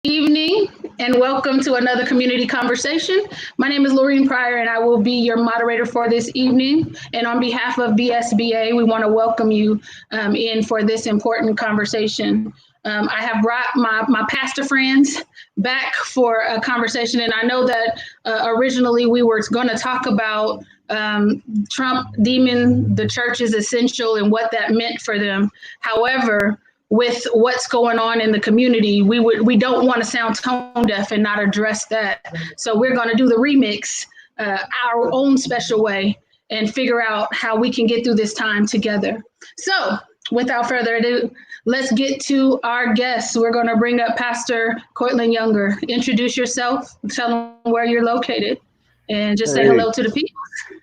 evening and welcome to another community conversation. My name is Laureen Pryor and I will be your moderator for this evening. And on behalf of BSBA, we want to welcome you in for this important conversation. I have brought my pastor friends back for a conversation, and I know that originally we were going to talk about Trump deeming the church as essential and what that meant for them. However, with what's going on in the community, we don't want to sound tone deaf and not address that. So we're going to do the remix our own special way and figure out how we can get through this time together. So without further ado, let's get to our guests. We're going to bring up Pastor Cortland Younger. Introduce yourself, tell them where you're located, and just say hello to the people.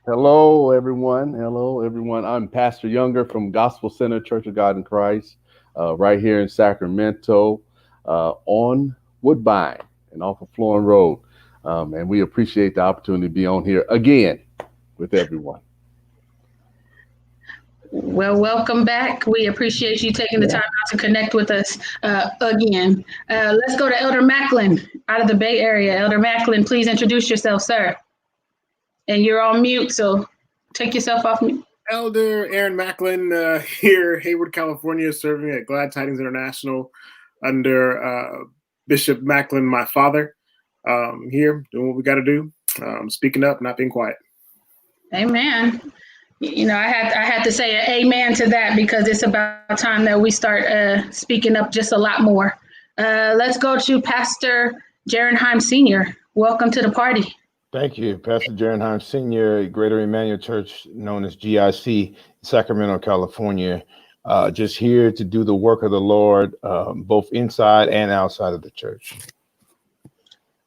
Hello, everyone. Hello, everyone. I'm Pastor Younger from Gospel Center Church of God in Christ, right here in Sacramento, on Woodbine and off of Florin Road. And we appreciate the opportunity to be on here again with everyone. Well, welcome back. We appreciate you taking the time out to connect with us again. Let's go to Elder Macklin out of the Bay Area. Elder Macklin, please introduce yourself, sir. And you're on mute, so take yourself off mute. Elder Aaron Macklin here, Hayward, California, serving at Glad Tidings International under Bishop Macklin, my father. Here, doing what we got to do, speaking up, not being quiet. Amen. You know, I had to say an amen to that because it's about time that we start speaking up just a lot more. Let's go to Pastor Jarenheim Sr. Welcome to the party. Thank you, Pastor Jarenheim Sr., Greater Emmanuel Church, known as GIC, Sacramento, California. Just here to do the work of the Lord, both inside and outside of the church.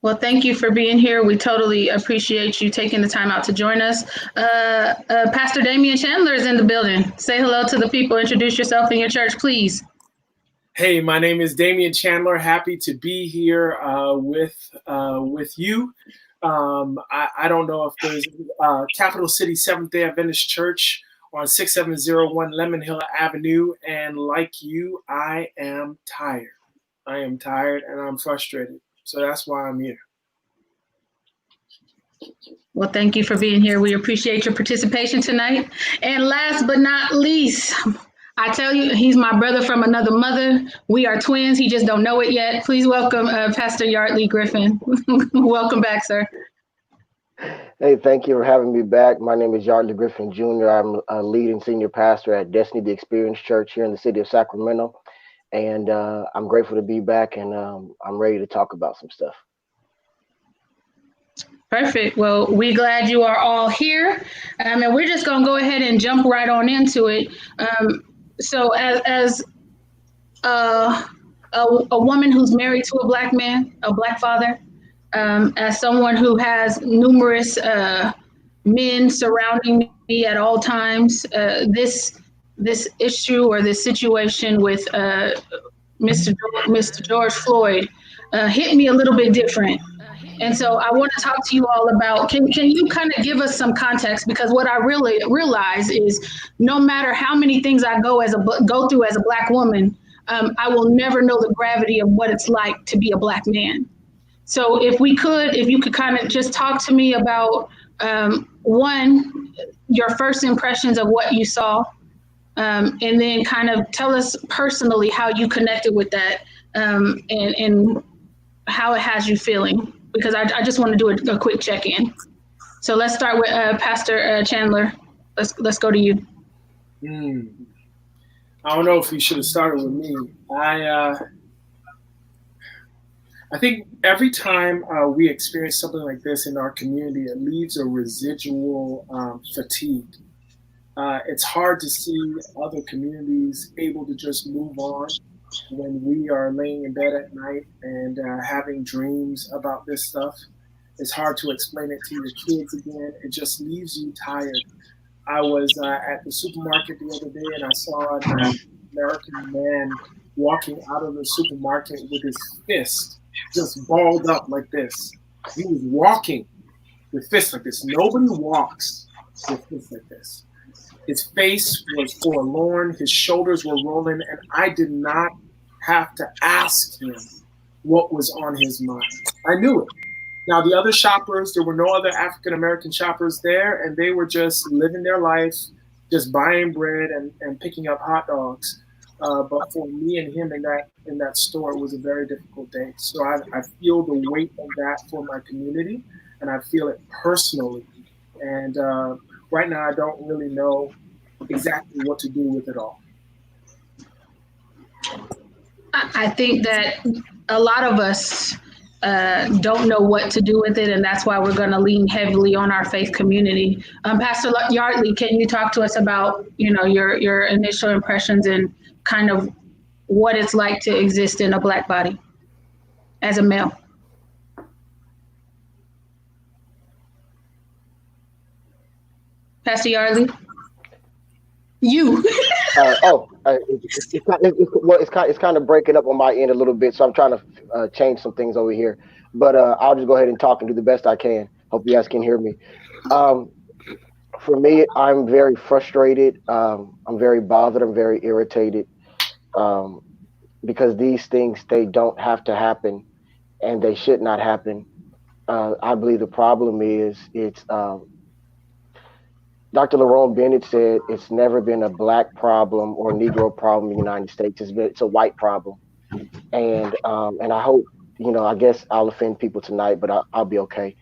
Well, thank you for being here. We totally appreciate you taking the time out to join us. Pastor Damian Chandler is in the building. Say hello to the people. Introduce yourself and your church, please. Hey, my name is Damian Chandler. Happy to be here with you. I don't know if there's Capital City Seventh-day Adventist Church on 6701 Lemon Hill Avenue. And like you, I am tired. I am tired and I'm frustrated. So that's why I'm here. Well, thank you for being here. We appreciate your participation tonight. And last but not least, I tell you, he's my brother from another mother. We are twins. He just don't know it yet. Please welcome Pastor Yardley Griffin. Welcome back, sir. Hey, thank you for having me back. My name is Yardley Griffin Jr. I'm a lead and senior pastor at Destiny the Experience Church here in the city of Sacramento. And I'm grateful to be back, and I'm ready to talk about some stuff. Perfect. Well, we're glad you are all here. And we're just going to go ahead and jump right on into it. So as a woman who's married to a Black man, a Black father, as someone who has numerous men surrounding me at all times, this issue or this situation with Mr. George Floyd hit me a little bit different. And so I want to talk to you all about, can you kind of give us some context? Because what I really realize is no matter how many things I go through as a Black woman, I will never know the gravity of what it's like to be a Black man. So if you could kind of just talk to me about, one, your first impressions of what you saw, and then kind of tell us personally how you connected with that, and how it has you feeling, because I just want to do a quick check-in. So let's start with Pastor Chandler. Let's go to you. I don't know if you should have started with me. I think every time we experience something like this in our community, it leaves a residual fatigue. It's hard to see other communities able to just move on when we are laying in bed at night and having dreams about this stuff. It's hard to explain it to your kids again. It just leaves you tired. I was at the supermarket the other day and I saw an American man walking out of the supermarket with his fist just balled up like this. He was walking with fists like this. Nobody walks with fists like this. His face was forlorn. His shoulders were rolling, and I did not have to ask him what was on his mind. I knew it. Now, the other shoppers, there were no other African American shoppers there, and they were just living their life, just buying bread and picking up hot dogs. But for me and him in that store, it was a very difficult day. So I feel the weight of that for my community, and I feel it personally. And right now, I don't really know exactly what to do with it all. I think that a lot of us don't know what to do with it, and that's why we're going to lean heavily on our faith community. Pastor Yardley, can you talk to us about, you know, your initial impressions and kind of what it's like to exist in a Black body as a male? Pastor Yardley? You. It's kind of breaking up on my end a little bit, so I'm trying to change some things over here. But I'll just go ahead and talk and do the best I can. Hope you guys can hear me. For me, I'm very frustrated. I'm very bothered. I'm very irritated because these things, they don't have to happen, and they should not happen. I believe the problem is it's Dr. Lerone Bennett said it's never been a Black problem or Negro problem in the United States. It's a white problem, and I hope, you know, I guess I'll offend people tonight, but I'll be okay,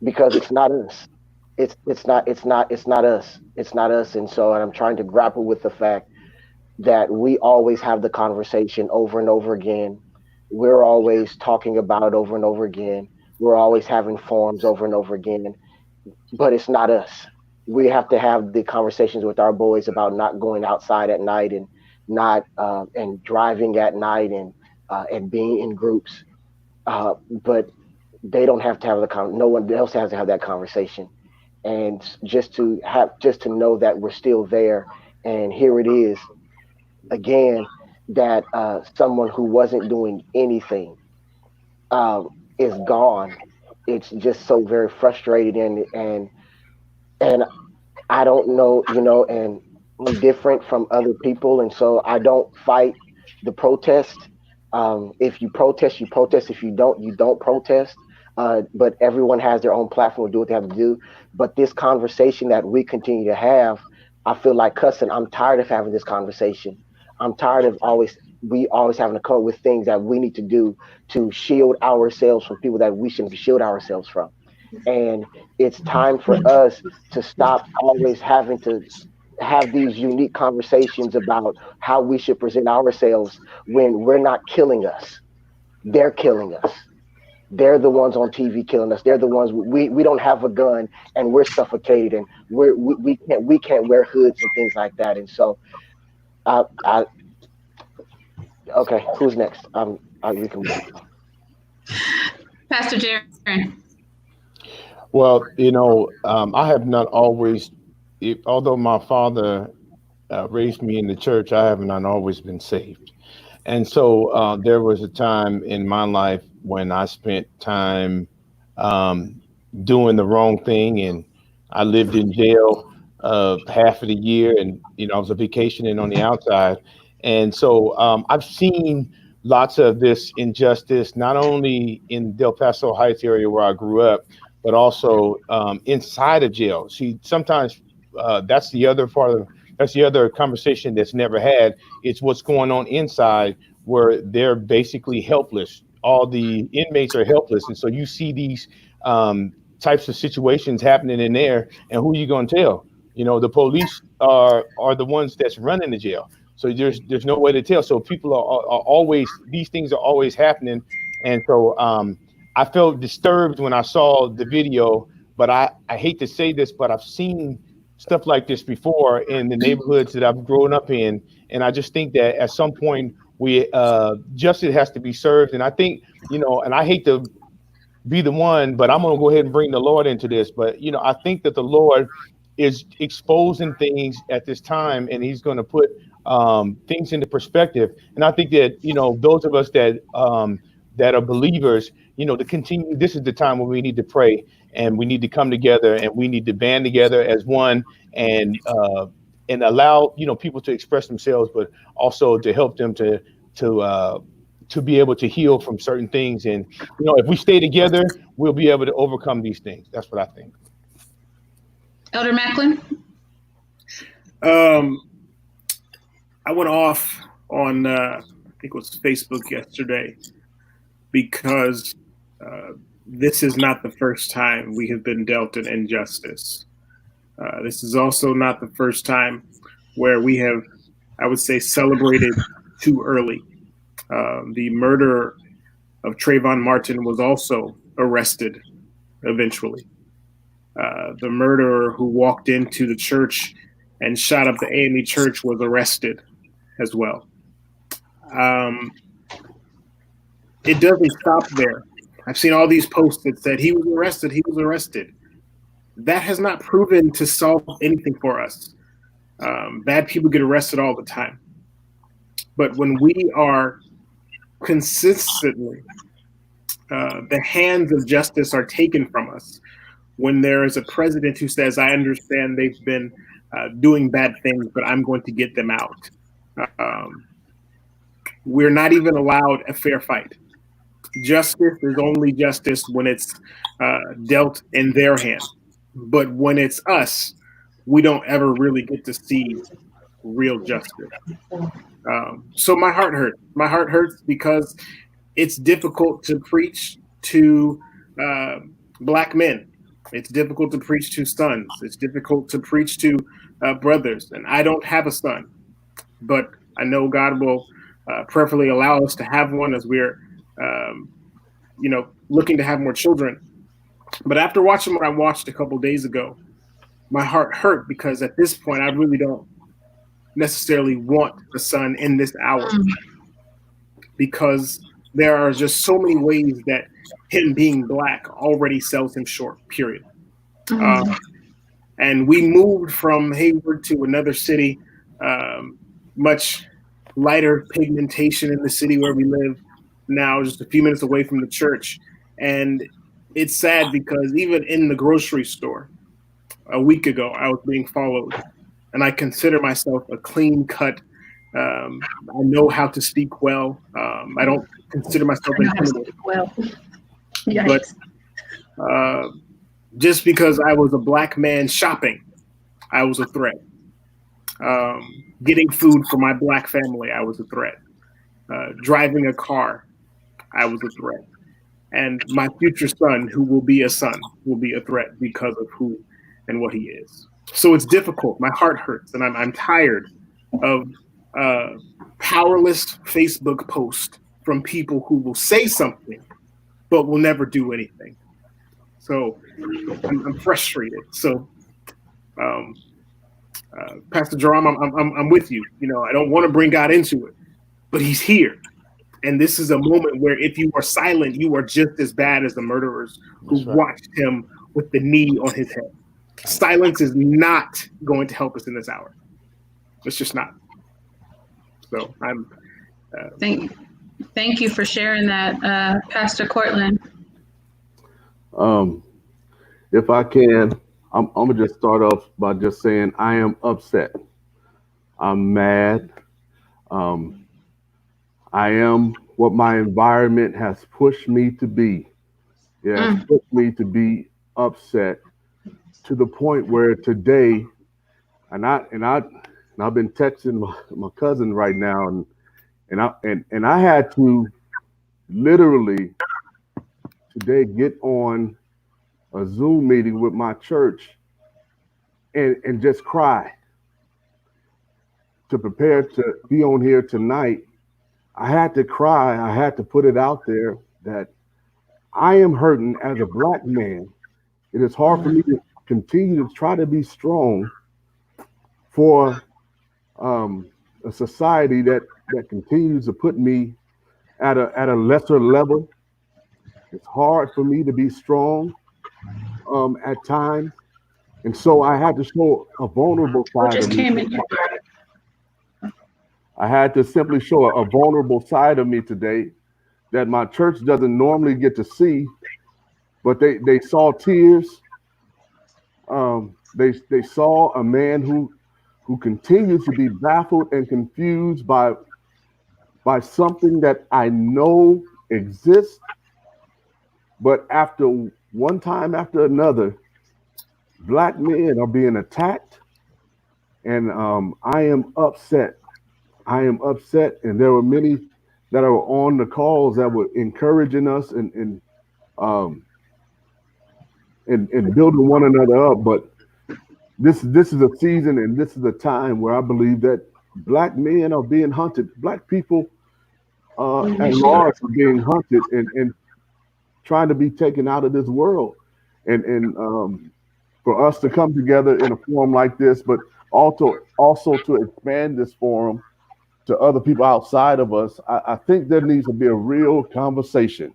because it's not us. It's not us. It's not us, and so I'm trying to grapple with the fact that we always have the conversation over and over again. We're always talking about it over and over again. We're always having forums over and over again. But it's not us. We have to have the conversations with our boys about not going outside at night and not and driving at night and being in groups. But they don't have to have no one else has to have that conversation. And just to know that we're still there. And here it is again, that someone who wasn't doing anything is gone. It's just so very frustrating, and I don't know, you know, and I'm different from other people, and so I don't fight the protest. If you protest, you protest. If you don't protest. But everyone has their own platform to do what they have to do. But this conversation that we continue to have, I feel like cussing. I'm tired of having this conversation. I'm tired of we always having to come up with things that we need to do to shield ourselves from people that we shouldn't shield ourselves from. And it's time for us to stop always having to have these unique conversations about how we should present ourselves when we're not killing us. They're killing us. They're the ones on TV killing us. They're the ones we don't have a gun and we're suffocated and we can't wear hoods and things like that. And so okay, who's next? We can move. Pastor Jaron. Well, you know, I have not always, although my father raised me in the church, I have not always been saved. And so there was a time in my life when I spent time doing the wrong thing, and I lived in jail half of the year, and you know I was a vacationing on the outside, and so I've seen lots of this injustice, not only in Del Paso Heights area where I grew up, but also inside of jail. See, sometimes that's the other conversation that's never had. It's what's going on inside where they're basically helpless. All the inmates are helpless. And so you see these types of situations happening in there, and who are you going to tell? You know, the police are the ones that's running the jail. So there's no way to tell. So people are always, these things are always happening. And so I felt disturbed when I saw the video, but I hate to say this, but I've seen stuff like this before in the neighborhoods that I've grown up in. And I just think that at some point justice has to be served. And I think, you know, and I hate to be the one, but I'm going to go ahead and bring the Lord into this. But, you know, I think that the Lord is exposing things at this time, and he's going to put things into perspective. And I think that, you know, those of us that are believers, you know, to continue, this is the time when we need to pray, and we need to come together, and we need to band together as one, and allow, you know, people to express themselves, but also to help them to to be able to heal from certain things. And, if we stay together, we'll be able to overcome these things. That's what I think. Elder Macklin? I went off on, I think it was Facebook yesterday, because this is not the first time we have been dealt an injustice. This is also not the first time where we have, I would say, celebrated too early. The murderer of Trayvon Martin was also arrested eventually. The murderer who walked into the church and shot up the AME church was arrested as well. It doesn't stop there. I've seen all these posts that said he was arrested. That has not proven to solve anything for us. Bad people get arrested all the time. But when we are consistently, the hands of justice are taken from us, when there is a president who says, I understand they've been doing bad things, but I'm going to get them out. We're not even allowed a fair fight. Justice is only justice when it's dealt in their hand. But when it's us, we don't ever really get to see real justice. So my heart hurts. My heart hurts because it's difficult to preach to Black men. It's difficult to preach to sons. It's difficult to preach to brothers. And I don't have a son, but I know God will prayerfully allow us to have one as we're, looking to have more children. But after watching what I watched a couple days ago, my heart hurt because at this point, I really don't necessarily want a son in this hour, because there are just so many ways that him being Black already sells him short, period. And we moved from Hayward to another city, much lighter pigmentation in the city where we live now, just a few minutes away from the church. And it's sad because even in the grocery store a week ago, I was being followed, and I consider myself a clean cut. I know how to speak well. I don't consider myself intimidated. Well, but just because I was a Black man shopping, I was a threat. Getting food for my Black family, I was a threat. Driving a car, I was a threat. And my future son, who will be a son, will be a threat because of who and what he is. So it's difficult. My heart hurts, and I'm tired of powerless Facebook posts from people who will say something but will never do anything. So I'm frustrated. So, Pastor Jerome, I'm with you. I don't want to bring God into it, but He's here. And this is a moment where if you are silent, you are just as bad as the murderers who watched him with the knee on his head. Silence is not going to help us in this hour. It's just not. So I'm. Thank you for sharing that, Pastor Cortland. If I can, I'm gonna just start off by just saying I am upset. I'm mad. I am what my environment has pushed me to be. It has pushed me to be upset to the point where today, and I've been texting my cousin right now, and I had to literally today get on a Zoom meeting with my church and just cry to prepare to be on here tonight. I had to cry. I had to put it out there that I am hurting as a Black man. It is hard for me to continue to try to be strong for a society that continues to put me at a lesser level. It's hard for me to be strong at times, and so I had to show a vulnerable side of me. I had to simply show a vulnerable side of me today that my church doesn't normally get to see, but they saw tears. They saw a man who continues to be baffled and confused by by something that I know exists, but after one time after another, Black men are being attacked, and I am upset. I am upset, and there were many that are on the calls that were encouraging us um, and building one another up. But this is a season and this is a time where I believe that Black men are being hunted. Black people at large are being hunted and trying to be taken out of this world. And for us to come together in a forum like this, but also to expand this forum to other people outside of us, I think there needs to be a real conversation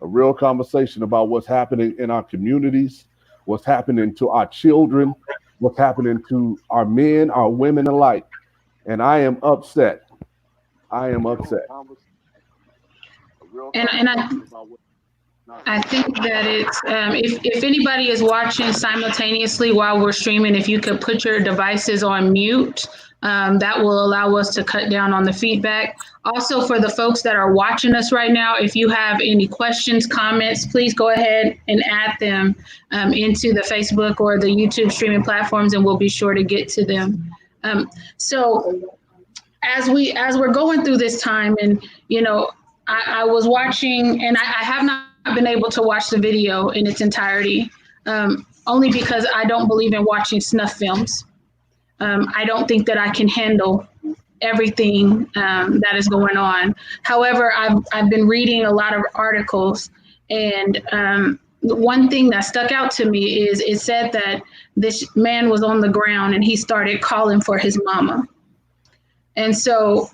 about what's happening in our communities, what's happening to our children, what's happening to our men, our women alike. And I am upset. I am upset. And I think that it's if anybody is watching simultaneously while we're streaming, if you could put your devices on mute, that will allow us to cut down on the feedback. Also, for the folks that are watching us right now, if you have any questions, comments, please go ahead and add them into the Facebook or the YouTube streaming platforms, and we'll be sure to get to them. So as we're going through this time, and I was watching, and I have not been able to watch the video in its entirety, only because I don't believe in watching snuff films. I don't think that I can handle everything that is going on. However, I've been reading a lot of articles, and one thing that stuck out to me is it said that this man was on the ground and he started calling for his mama. And so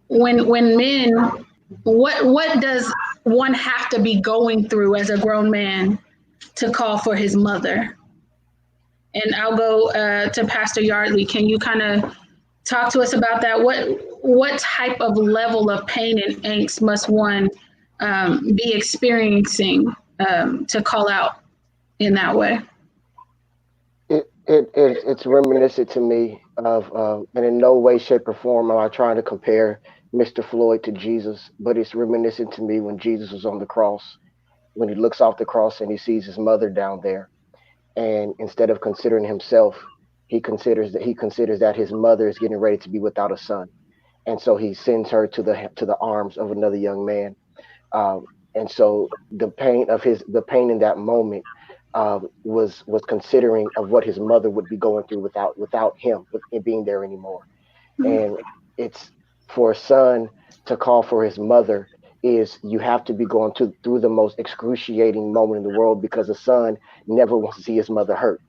when men, what does one have to be going through as a grown man to call for his mother? And I'll go to Pastor Yardley. Can you kind of talk to us about that? What type of level of pain and angst must one be experiencing to call out in that way? It's reminiscent to me of, and in no way, shape, or form am I trying to compare Mr. Floyd to Jesus, but it's reminiscent to me when Jesus was on the cross, when he looks off the cross and he sees his mother down there. And instead of considering himself, he considers that his mother is getting ready to be without a son, and so he sends her to the arms of another young man. And so the pain in that moment was considering of what his mother would be going through without him, with it being there anymore. And it's for a son to call for his mother is you have to be going through the most excruciating moment in the world, because a son never wants to see his mother hurt.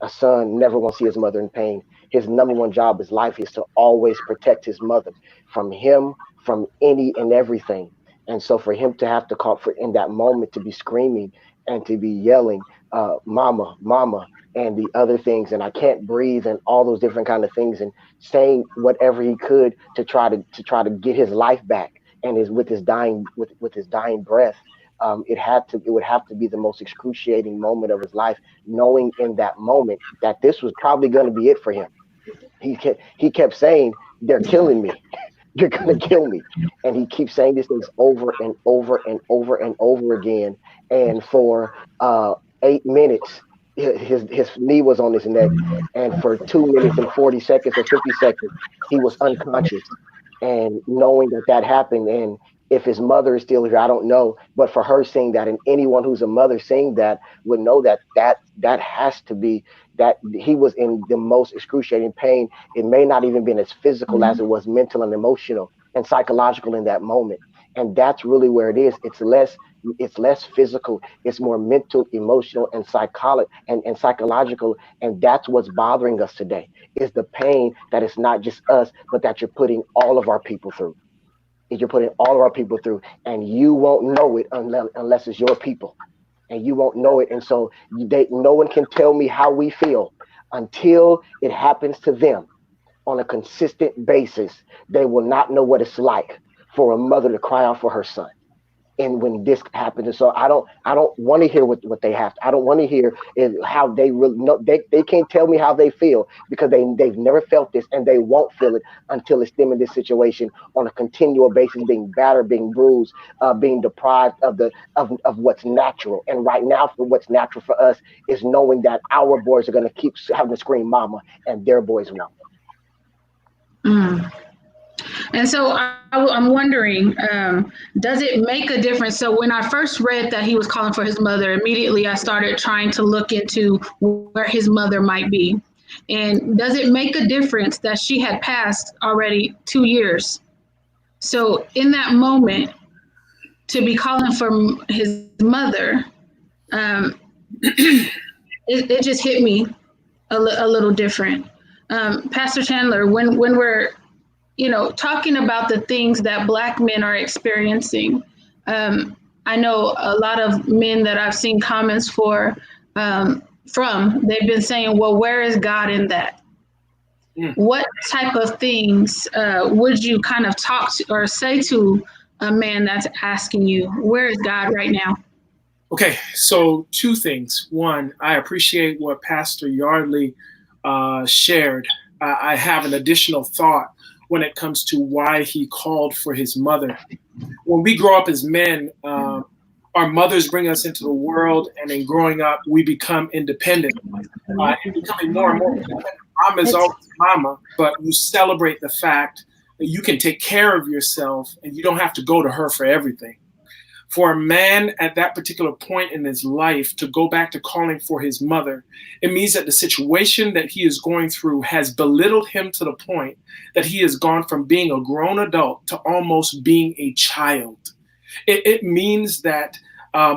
A son never wants to see his mother in pain. His number one job in life is to always protect his mother from him, from any and everything. And so for him to have to call for in that moment to be screaming and to be yelling, mama, mama, and the other things, and I can't breathe, and all those different kind of things, and saying whatever he could to try to get his life back. And with his dying breath, it would have to be the most excruciating moment of his life, knowing in that moment that this was probably going to be it for him. He kept saying, "They're killing me. You're going to kill me," and he keeps saying these things over and over and over and over again. And for 8 minutes, his knee was on his neck, and for 2 minutes and 40 seconds or 50 seconds, he was unconscious. And knowing that happened, and if his mother is still here, I don't know, but for her saying that, and anyone who's a mother saying that would know that has to be that he was in the most excruciating pain. It may not even been as physical as it was mental and emotional and psychological in that moment. And that's really where it is. It's less physical. It's more mental, emotional, and psychological. And that's what's bothering us today, is the pain that it's not just us, but that you're putting all of our people through. You're putting all of our people through, and you won't know it unless it's your people, and you won't know it. And so no one can tell me how we feel until it happens to them on a consistent basis. They will not know what it's like for a mother to cry out for her son. and when this happens. And so I don't want to hear what they have. I don't want to hear is how they really know. They can't tell me how they feel because they've never felt this, and they won't feel it until it's them in this situation on a continual basis, being battered, being bruised, being deprived of what's natural. And right now, for what's natural for us is knowing that our boys are going to keep having to scream mama and their boys won't. And so I'm wondering, does it make a difference? So when I first read that he was calling for his mother, immediately I started trying to look into where his mother might be. And does it make a difference that she had passed already 2 years? So in that moment, to be calling for his mother, it just hit me a little different. Pastor Chandler, when we're talking about the things that Black men are experiencing, I know a lot of men that I've seen comments they've been saying, well, where is God in that? What type of things would you kind of talk to or say to a man that's asking you, where is God right now? Okay, so 2 things. One, I appreciate what Pastor Yardley shared. I have an additional thought when it comes to why he called for his mother. When we grow up as men, our mothers bring us into the world, and in growing up, we become independent. And becoming more and more independent. Mama is always mama, but you celebrate the fact that you can take care of yourself and you don't have to go to her for everything. For a man at that particular point in his life to go back to calling for his mother, it means that the situation that he is going through has belittled him to the point that he has gone from being a grown adult to almost being a child. It means that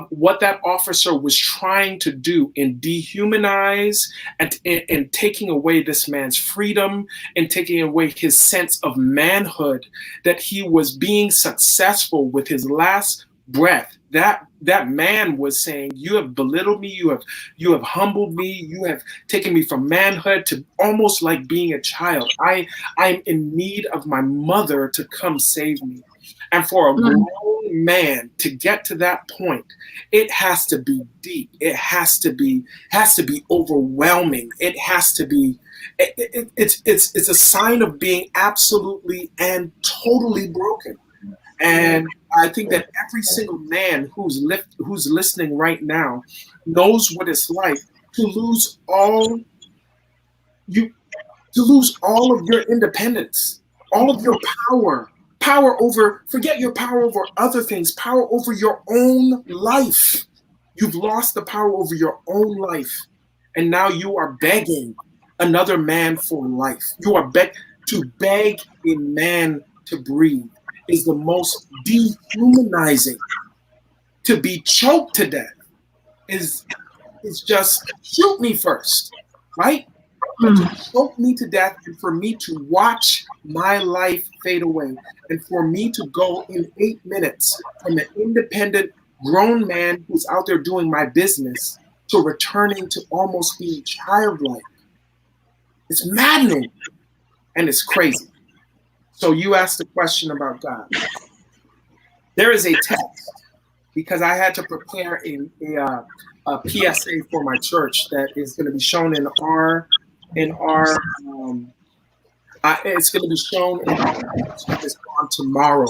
what that officer was trying to do in dehumanize and taking away this man's freedom and taking away his sense of manhood, that he was being successful with his last breath. That man was saying, you have belittled me, you have humbled me, you have taken me from manhood to almost like being a child. I'm in need of my mother to come save me. And for a grown man to get to that point, it has to be deep. It has to be overwhelming. It has to be. It's a sign of being absolutely and totally broken. And I think that every single man who's listening right now knows what it's like to lose all of your independence, all of your power over, forget your power over other things, power over your own life. You've lost the power over your own life. And now you are begging another man for life. You are to beg a man to breathe is the most dehumanizing. To be choked to death is just shoot me first, right? But to choke me to death and for me to watch my life fade away and for me to go in 8 minutes from an independent grown man who's out there doing my business to returning to almost being childlike. It's maddening and it's crazy. So you asked the question about God. There is a text, because I had to prepare a PSA for my church that is going to be shown it's going to be shown on tomorrow.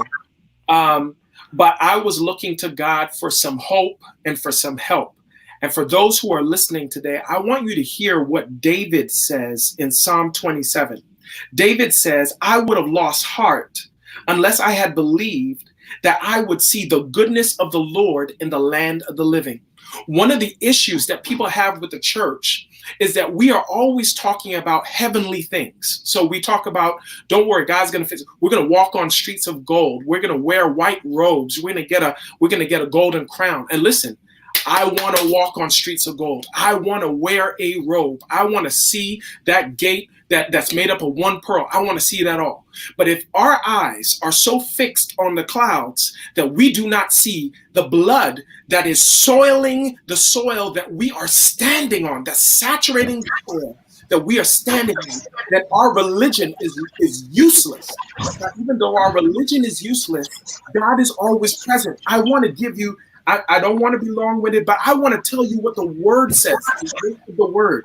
But I was looking to God for some hope and for some help. And for those who are listening today, I want you to hear what David says in Psalm 27. David says, I would have lost heart unless I had believed that I would see the goodness of the Lord in the land of the living. One of the issues that people have with the church is that we are always talking about heavenly things. So we talk about, don't worry, God's going to fix it. We're going to walk on streets of gold. We're going to wear white robes. We're going to get a golden crown. And listen, I want to walk on streets of gold. I want to wear a robe. I want to see that gate that's made up of one pearl. I want to see that all. But if our eyes are so fixed on the clouds that we do not see the blood that is soiling the soil that we are standing on, that's saturating the soil, that we are standing in, that our religion is useless. Now, even though our religion is useless, God is always present. I want to give you, I don't want to be long-winded, but I want to tell you what the word says. The word.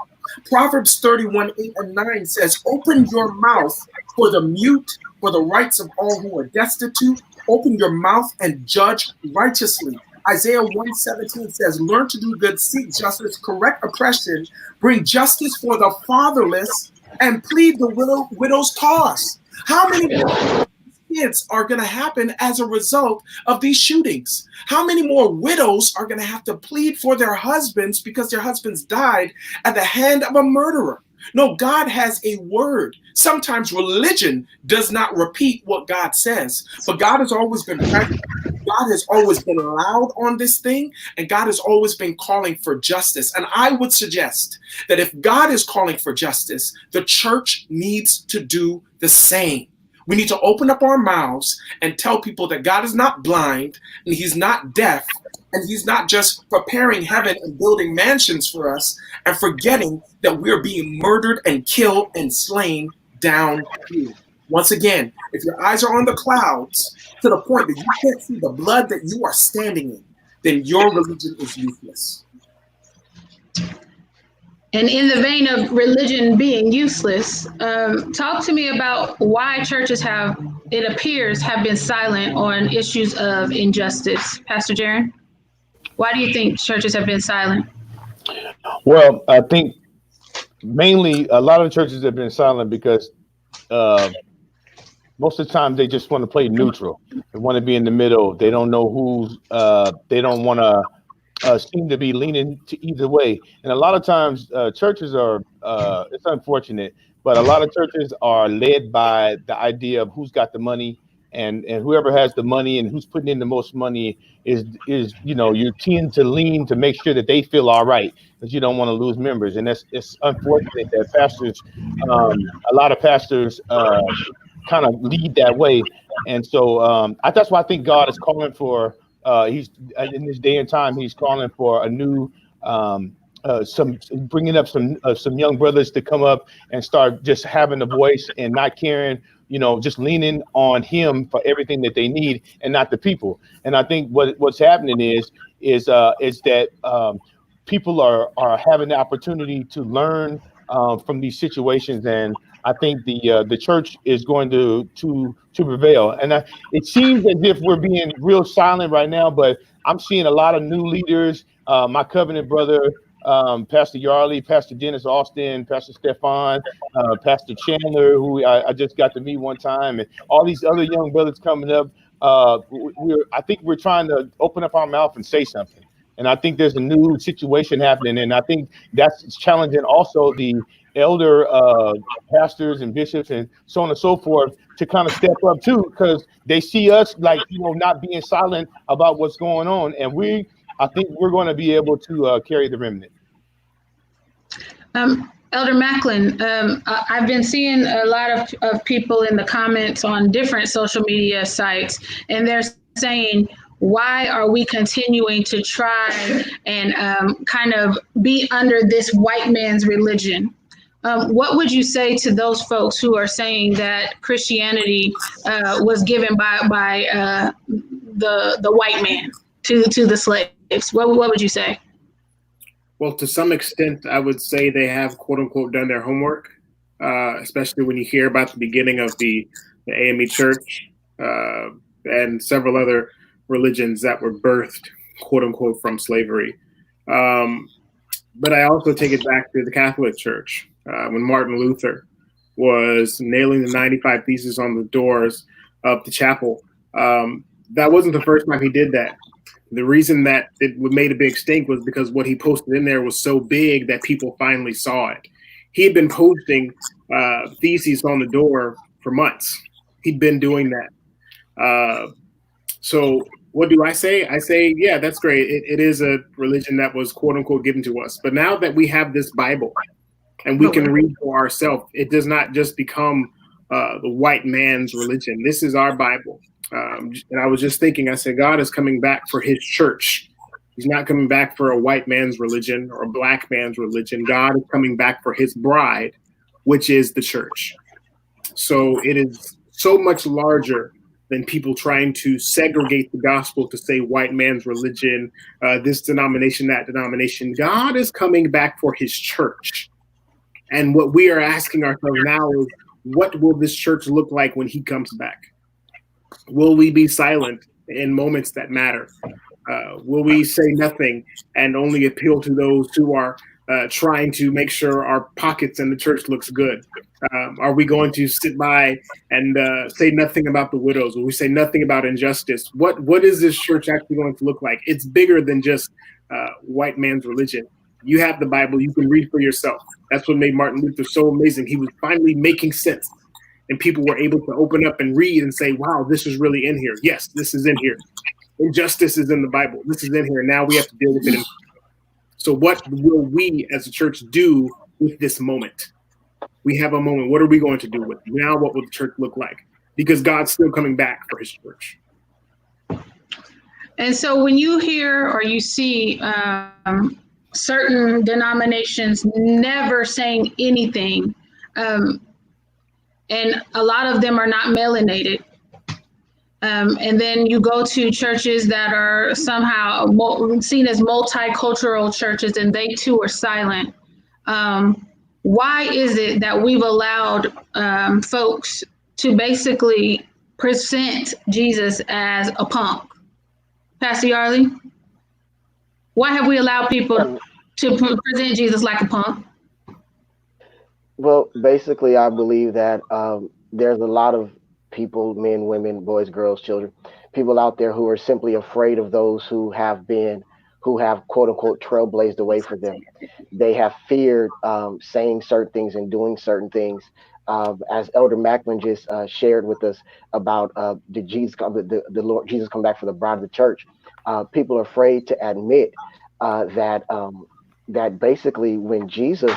Proverbs 31:8-9 says, open your mouth for the mute, for the rights of all who are destitute. Open your mouth and judge righteously. Isaiah 1:17 says, learn to do good, seek justice, correct oppression, bring justice for the fatherless, and plead the widow's cause. How many more kids are going to happen as a result of these shootings? How many more widows are going to have to plead for their husbands because their husbands died at the hand of a murderer? No, God has a word. Sometimes religion does not repeat what God says, but God has always been present. God has always been loud on this thing, and God has always been calling for justice. And I would suggest that if God is calling for justice, the church needs to do the same. We need to open up our mouths and tell people that God is not blind and he's not deaf, and he's not just preparing heaven and building mansions for us and forgetting that we're being murdered and killed and slain down here. Once again, if your eyes are on the clouds to the point that you can't see the blood that you are standing in, then your religion is useless. And in the vein of religion being useless, talk to me about why churches have, it appears, have been silent on issues of injustice. Pastor Jaron, why do you think churches have been silent? Well, I think mainly a lot of churches have been silent because most of the time they just want to play neutral. They want to be in the middle. They don't know who's, they don't want to seem to be leaning to either way. And a lot of times churches are, it's unfortunate, but a lot of churches are led by the idea of who's got the money, and whoever has the money and who's putting in the most money is, you know, you tend to lean to make sure that they feel all right, because you don't want to lose members. And it's unfortunate that pastors, a lot of pastors kind of lead that way. And so that's why I think God is calling for, he's in this day and time, he's calling for a new, bringing up some young brothers to come up and start just having a voice and not caring, you know, just leaning on him for everything that they need and not the people. And I think what's happening is that people are having the opportunity to learn from these situations, and I think the church is going to prevail. And it seems as if we're being real silent right now, but I'm seeing a lot of new leaders. My covenant brother, Pastor Yarley, Pastor Dennis Austin, Pastor Stefan, Pastor Chandler, who I just got to meet one time, and all these other young brothers coming up. I think we're trying to open up our mouth and say something. And I think there's a new situation happening, and I think that's challenging also the elder pastors and bishops and so on and so forth to kind of step up too, because they see us like, you know, not being silent about what's going on, and I think we're going to be able to carry the remnant. Elder Macklin, I've been seeing a lot of people in the comments on different social media sites, and they're saying, why are we continuing to try and kind of be under this white man's religion? What would you say to those folks who are saying that Christianity was given by the white man to the slaves? What would you say? Well, to some extent, I would say they have, quote unquote, done their homework, especially when you hear about the beginning of the AME Church and several other religions that were birthed, quote unquote, from slavery. But I also take it back to the Catholic Church. When Martin Luther was nailing the 95 Theses on the doors of the chapel, that wasn't the first time he did that. The reason that it made a big stink was because what he posted in there was so big that people finally saw it. He had been posting theses on the door for months. He'd been doing that. So what do I say? I say, yeah, that's great. It is a religion that was, quote unquote, given to us. But now that we have this Bible and we can read for ourselves, it does not just become the white man's religion. This is our Bible. And I was just thinking, I said, God is coming back for his church. He's not coming back for a white man's religion or a black man's religion. God is coming back for his bride, which is the church. So it is so much larger than people trying to segregate the gospel to say white man's religion, this denomination, that denomination. God is coming back for his church. And what we are asking ourselves now is, what will this church look like when he comes back? Will we be silent in moments that matter? Will we say nothing and only appeal to those who are trying to make sure our pockets in the church looks good? Are we going to sit by and say nothing about the widows? Will we say nothing about injustice? What is this church actually going to look like? It's bigger than just white man's religion. You have the Bible. You can read for yourself. That's what made Martin Luther so amazing. He was finally making sense. And people were able to open up and read and say, wow, this is really in here. Yes, this is in here. Injustice is in the Bible. This is in here. Now we have to deal with it. So what will we as a church do with this moment? We have a moment. What are we going to do with it? Now what will the church look like? Because God's still coming back for his church. And so when you hear or you see certain denominations never saying anything, and a lot of them are not melanated, and then you go to churches that are somehow seen as multicultural churches, and they too are silent. Why is it that we've allowed folks to basically present Jesus as a punk? Pastor Yarley, why have we allowed people to present Jesus like a punk? Well, basically, I believe that there's a lot of people, men, women, boys, girls, children, people out there who are simply afraid of those who have quote unquote trailblazed the way for them. They have feared saying certain things and doing certain things. As Elder Macklin just shared with us about the Lord Jesus come back for the bride of the church. People are afraid to admit that basically when Jesus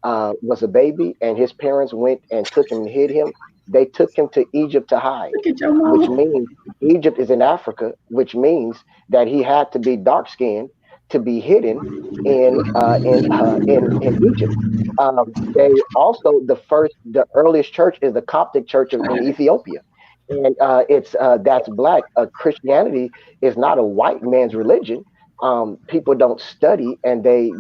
was a baby and his parents went and took him and hid him, they took him to Egypt to hide, which means Egypt is in Africa, which means that he had to be dark skinned to be hidden in Egypt. They also the earliest church is the Coptic church in Ethiopia, and that's black. Christianity is not a white man's religion. People don't study, and they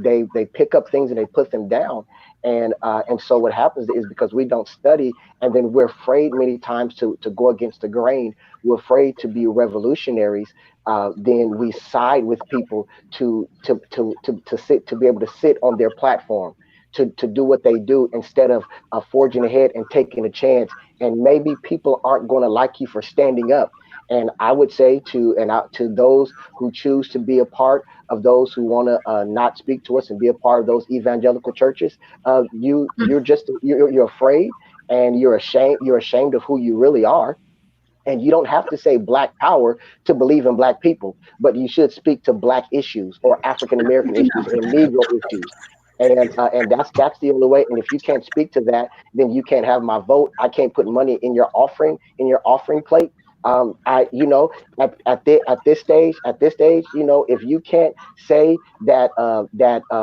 pick up things and they put them down. And so what happens is, because we don't study, and then we're afraid many times to go against the grain, we're afraid to be revolutionaries. Then we side with people to be able to sit on their platform, to do what they do, instead of forging ahead and taking a chance. And maybe people aren't going to like you for standing up. And I would say to those who choose to be a part of those who want to not speak to us and be a part of those evangelical churches, you're afraid, and you're ashamed of who you really are. And you don't have to say black power to believe in black people, but you should speak to black issues or African American issues or Negro issues. And that's the only way. And if you can't speak to that, then you can't have my vote. I can't put money in your offering plate. At this stage, if you can't say that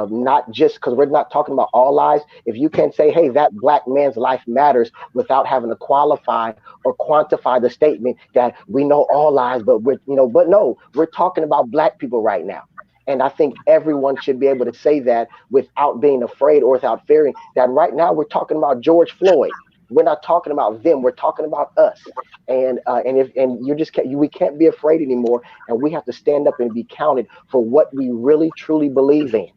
not just because we're not talking about all lives, if you can't say, hey, that black man's life matters, without having to qualify or quantify the statement that we know all lives, but we're talking about black people right now. And I think everyone should be able to say that without being afraid or without fearing that. Right now, we're talking about George Floyd. We're not talking about them. We're talking about us. And we can't be afraid anymore. And we have to stand up and be counted for what we really truly believe in.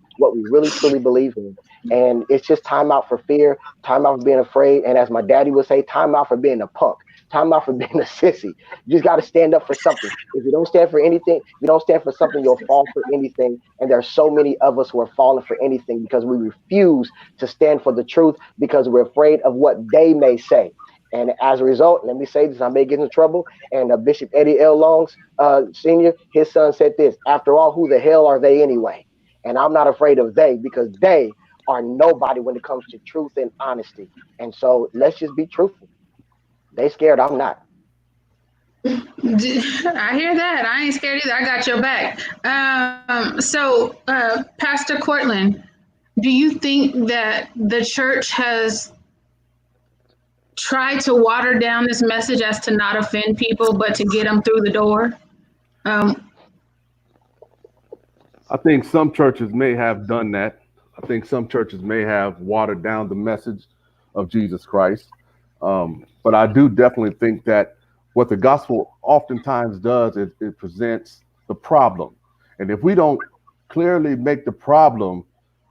And it's just time out for fear, time out for being afraid. And as my daddy would say, time out for being a punk. Time out for being a sissy. You just got to stand up for something. If you don't stand for anything, if you don't stand for something, you'll fall for anything. And there are so many of us who are falling for anything because we refuse to stand for the truth, because we're afraid of what they may say. And as a result, let me say this, I may get in trouble. And Bishop Eddie L. Longs, Sr., his son said this: after all, who the hell are they anyway? And I'm not afraid of they, because they are nobody when it comes to truth and honesty. And so let's just be truthful. They scared, I'm not. I hear that. I ain't scared either. I got your back. Pastor Cortland, do you think that the church has tried to water down this message as to not offend people, but to get them through the door? I think some churches may have done that. I think some churches may have watered down the message of Jesus Christ. But I do definitely think that what the gospel oftentimes does is it presents the problem. And if we don't clearly make the problem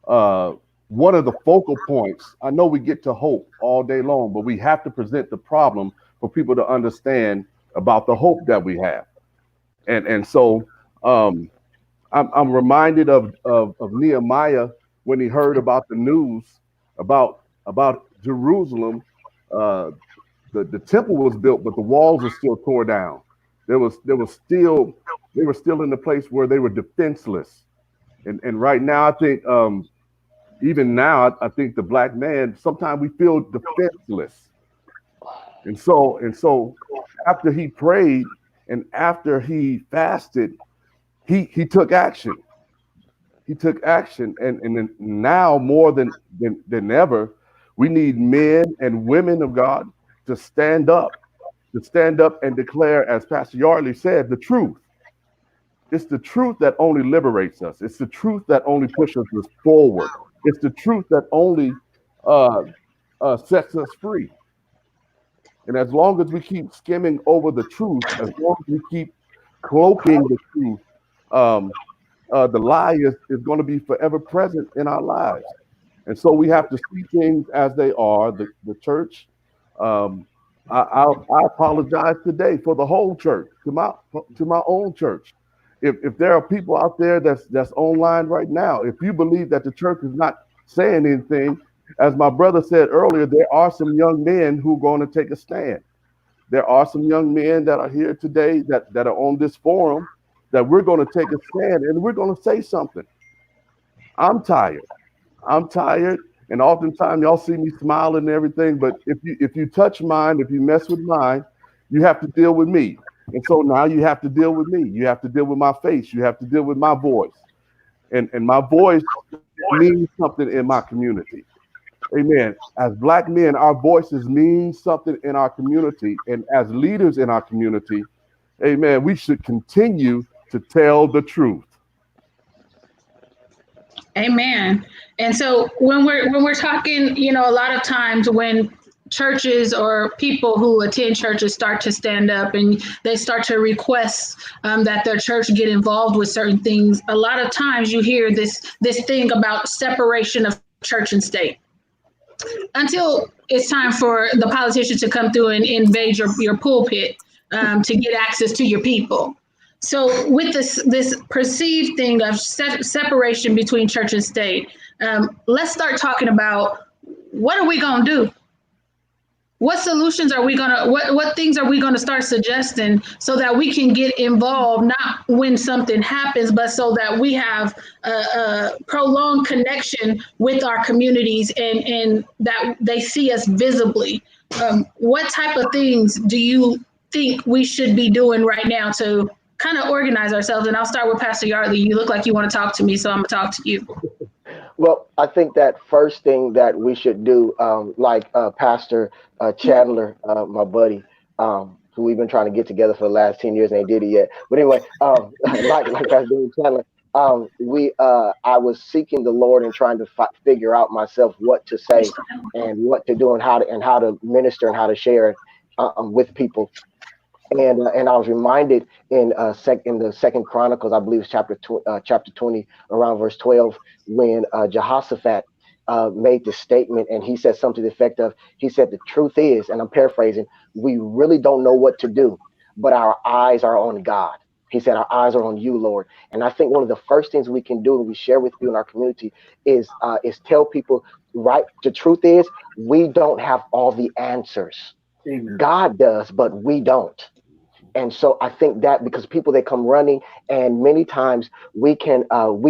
one of the focal points, I know we get to hope all day long, but we have to present the problem for people to understand about the hope that we have. And so I'm reminded of Nehemiah when he heard about the news about Jerusalem. The temple was built, but the walls are still torn down. They were still in the place where they were defenseless. And right now, I think even now, I think the black man sometimes we feel defenseless. And so after he prayed and after he fasted, he took action. He took action, and now more than ever, we need men and women of God to stand up and declare, as Pastor Yardley said, the truth. It's the truth that only liberates us. It's the truth that only pushes us forward. It's the truth that only sets us free. And as long as we keep skimming over the truth, as long as we keep cloaking the truth, the lie is going to be forever present in our lives. And so we have to see things as they are. The church, I apologize today for the whole church, to my own church. If there are people out there that's online right now, if you believe that the church is not saying anything, as my brother said earlier, there are some young men who are going to take a stand. There are some young men that are here today that are on this forum that we're going to take a stand and we're going to say something. I'm tired, and oftentimes y'all see me smiling and everything, but if you touch mine, if you mess with mine, you have to deal with me. And so now you have to deal with me. You have to deal with my face. You have to deal with my voice. And my voice means something in my community. Amen. As black men, our voices mean something in our community. And as leaders in our community, amen, we should continue to tell the truth. Amen. And so when we're talking, a lot of times when churches or people who attend churches start to stand up and they start to request that their church get involved with certain things, a lot of times you hear this thing about separation of church and state, until it's time for the politicians to come through and invade your pulpit to get access to your people. So with this perceived thing of separation between church and state, let's start talking about, what are we going to do? What solutions are we going to, what things are we going to start suggesting so that we can get involved, not when something happens, but so that we have a prolonged connection with our communities and that they see us visibly? What type of things do you think we should be doing right now to kind of organize ourselves? And I'll start with Pastor Yardley. You look like you want to talk to me, so I'm going to talk to you. Well, I think that first thing that we should do, like Pastor Chandler, my buddy, who we've been trying to get together for the last 10 years and ain't did it yet. But anyway, like Pastor Chandler, I was seeking the Lord and trying to figure out myself what to say and what to do and how to minister and how to share with people. And I was reminded in the Second Chronicles, I believe it's chapter 20, around verse 12, when Jehoshaphat made this statement, and he said something to the effect of, he said, the truth is, and I'm paraphrasing, we really don't know what to do, but our eyes are on God. He said, our eyes are on you, Lord. And I think one of the first things we can do when we share with you in our community is tell people, right, the truth is, we don't have all the answers. Amen. God does, but we don't. And so I think that because people, they come running, and many times we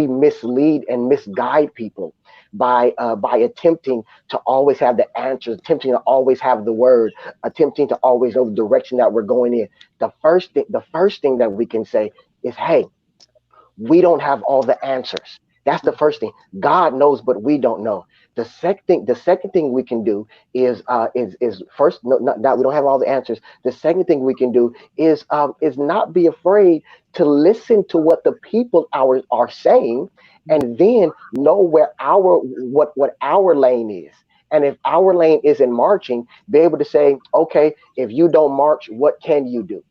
mislead and misguide people by attempting to always have the answers, attempting to always have the word, attempting to always know the direction that we're going in. The first thing that we can say is, hey, we don't have all the answers. That's the first thing. God knows, but we don't know. The second thing we can do is first, no, not we don't have all the answers. The second thing we can do is not be afraid to listen to what the people are saying, and then know where what our lane is. And if our lane isn't marching, be able to say, okay, if you don't march, what can you do?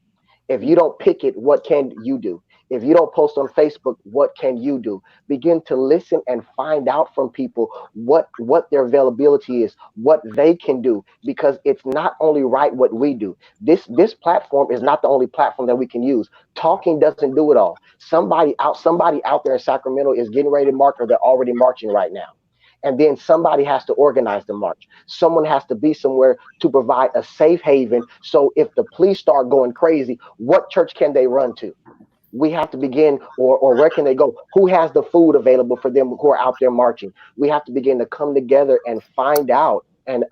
If you don't pick it, what can you do? If you don't post on Facebook, what can you do? Begin to listen and find out from people what their availability is, what they can do, because it's not only right what we do. This platform is not the only platform that we can use. Talking doesn't do it all. Somebody out there in Sacramento is getting ready to march, or they're already marching right now. And then somebody has to organize the march. Someone has to be somewhere to provide a safe haven. So if the police start going crazy, what church can they run to? We have to begin, or where can they go? Who has the food available for them who are out there marching? We have to begin to come together and find out, and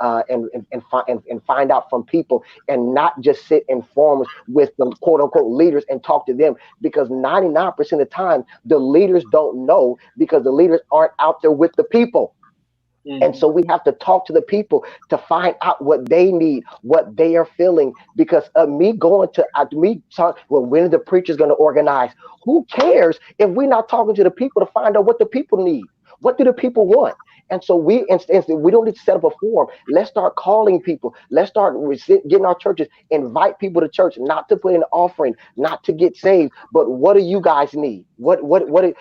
find out from people, and not just sit in forums with the quote unquote leaders and talk to them, because 99% of the time the leaders don't know, because the leaders aren't out there with the people. And so we have to talk to the people to find out what they need, what they are feeling. Because me going to me talk, well, when are the preachers going to organize? Who cares if we're not talking to the people to find out what the people need? What do the people want? And so we don't need to set up a forum. Let's start calling people. Let's start getting our churches, invite people to church, not to put in an offering, not to get saved, but what do you guys need?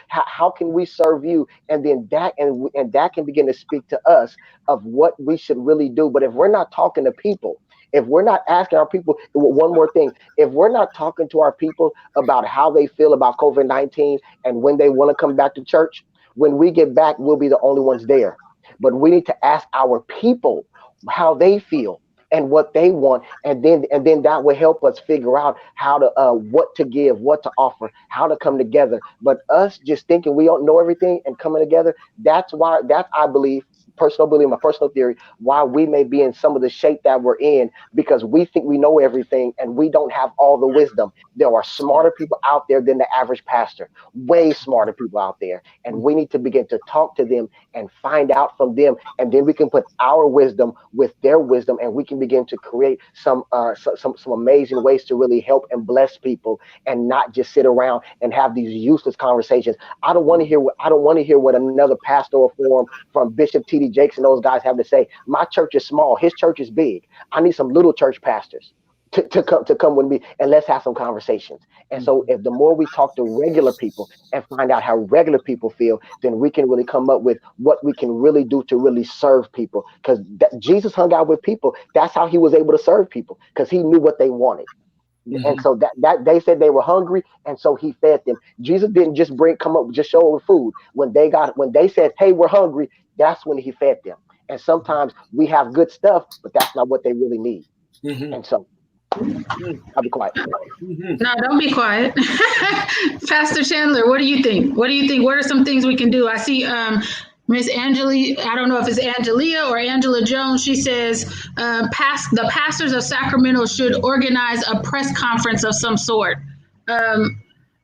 How can we serve you? And then that can begin to speak to us of what we should really do. But if we're not talking to people, if we're not asking our people, one more thing, if we're not talking to our people about how they feel about COVID-19 and when they want to come back to church, when we get back, we'll be the only ones there. But we need to ask our people how they feel and what they want, and then that will help us figure out how to what to give, what to offer, how to come together. But us just thinking we don't know everything and coming together, that's I believe, my personal theory, why we may be in some of the shape that we're in, because we think we know everything and we don't have all the wisdom. There are smarter people out there than the average pastor, way smarter people out there. And we need to begin to talk to them and find out from them. And then we can put our wisdom with their wisdom, and we can begin to create some amazing ways to really help and bless people, and not just sit around and have these useless conversations. I don't want to hear what another pastoral forum from Bishop T.D. Jakes and those guys have to say. My church is small. His church is big. I need some little church pastors to come with me, and let's have some conversations. And so if the more we talk to regular people and find out how regular people feel, then we can really come up with what we can really do to really serve people. Because Jesus hung out with people. That's how he was able to serve people, because he knew what they wanted. And so that they said they were hungry, and so he fed them. Jesus didn't just just show them food. When they said, hey, we're hungry, that's when he fed them. And sometimes we have good stuff, but that's not what they really need. And so I'll be quiet. No, don't be quiet. Pastor Chandler, what do you think? What are some things we can do? I see Miss Angeli, I don't know if it's Angelia or Angela Jones. She says the pastors of Sacramento should organize a press conference of some sort.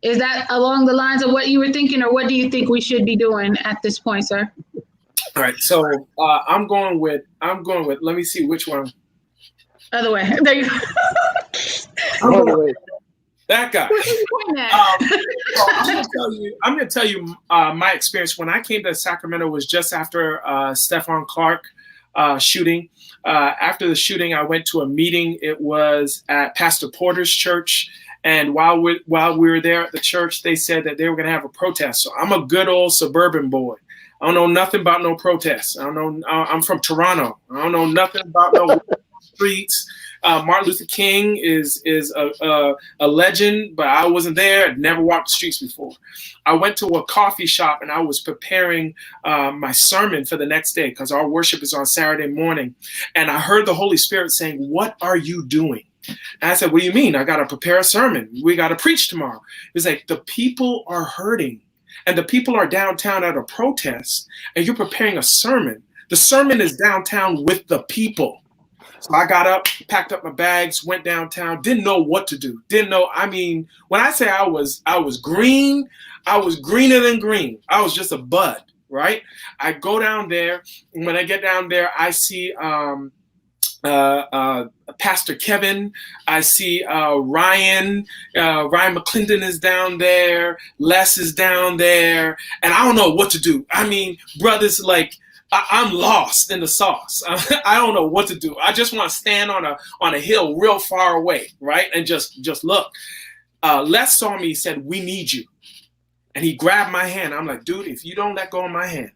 Is that along the lines of what you were thinking, or what do you think we should be doing at this point, sir? All right, so I'm going with. Let me see which one. Other way. There you Anyway. That guy. So I'm going to tell you my experience when I came to Sacramento was just after Stephon Clark shooting. After the shooting, I went to a meeting. It was at Pastor Porter's church. And while we were there at the church, they said that they were going to have a protest. So I'm a good old suburban boy. I don't know nothing about no protests. I don't know. I'm from Toronto. I don't know nothing about no streets. Martin Luther King is a legend, but I wasn't there. I'd never walked the streets before. I went to a coffee shop and I was preparing my sermon for the next day, because our worship is on Saturday morning. And I heard the Holy Spirit saying, "What are you doing?" And I said, what do you mean? I got to prepare a sermon. We got to preach tomorrow. It's like, the people are hurting and the people are downtown at a protest and you're preparing a sermon. The sermon is downtown with the people. So I got up, packed up my bags, went downtown, didn't know what to do. Didn't know. I mean, when I say I was green, I was greener than green. I was just a bud, right? I go down there. And when I get down there, I see Pastor Kevin. I see Ryan. Ryan McClendon is down there. Les is down there. And I don't know what to do. I mean, brothers, like, I'm lost in the sauce. I don't know what to do. I just want to stand on a hill real far away, right? And just look. Les saw me, said, we need you. And he grabbed my hand. I'm like, dude, if you don't let go of my hand,